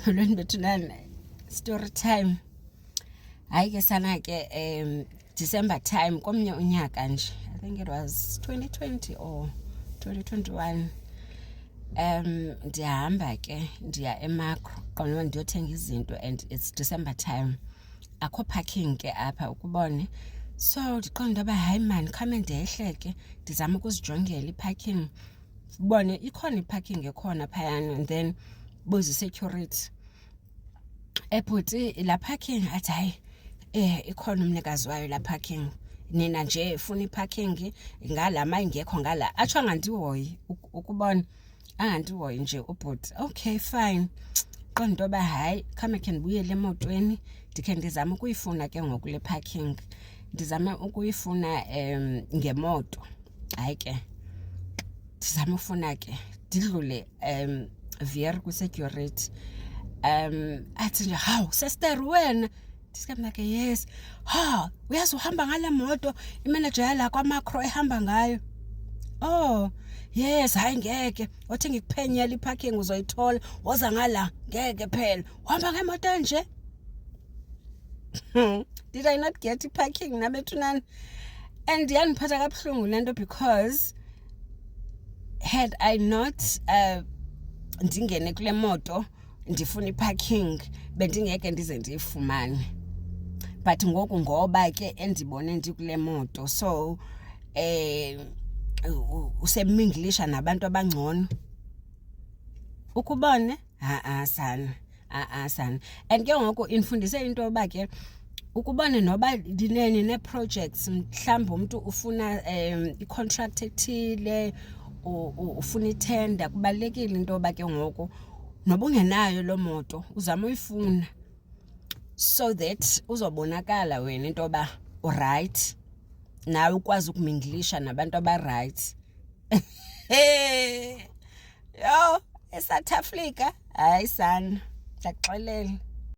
Molweni bethunana, story time. Hayi ke sana ke December time komnye unyaka nje. I think it was 2020 or 2021. Ndiyahamba ke ndiya eMacro qonwe ndiyothenga izinto and it's December time. Akho parking ke apha ukubone. So ndiqonda ba hayi man khame ndehle ke ndizama ukuzijongela iparking. Ubone ikhona iparking ekhona phayana and then buzi security. Ebhuti la parking athi hayi ikhona umnikazi wayo la parking. Nina nje ufuna iparking ngalama ingekho ngala. Atsho angandihoyi ukubona angandihoyi nje ubhuti. Okay fine. Qonda into ba hayi khame ke ndibuyele emotweni ndikhe ndizama ukuyifuna ke ngoku le parking. Ndizama ukuyifuna ngemoto. Hayi ke ndizama ufuna ke ndidlule via ku security. Athi nje hawu sister wena ndisikhamna ke yes uyazi uhamba ngale moto imanager yala kwaMacro ehamba ngayo. Oh yes hayi ngeke othi ngikuphenyela iparking uzoyithola woza ngala ngeke phela uhamba ngemoto nje. Did I not get iparking nabethunana? And yaniphatha kabuhlungu lento because had I not ndingene kule moto ndifuna iparking bendingeke ndize ndiyifumane. But ngoku ngoba ke endibone ndikule moto so useminglisha nabantu abangcono ukubone sana sana. And ke ngoku infundise into yoba ke ukubone noba dineni ne projects mhlawumbe umuntu ufuna i-contract ethile ufuna itender kubalekile into yoba ke ngoku noba ungenayo lo moto uzama uyifuna so that uzobonakala wena into yoba uright nawe ukwazi ukuminglisha nabantu abaright. Yo eSouth Africa hayi sana ndakuxelela.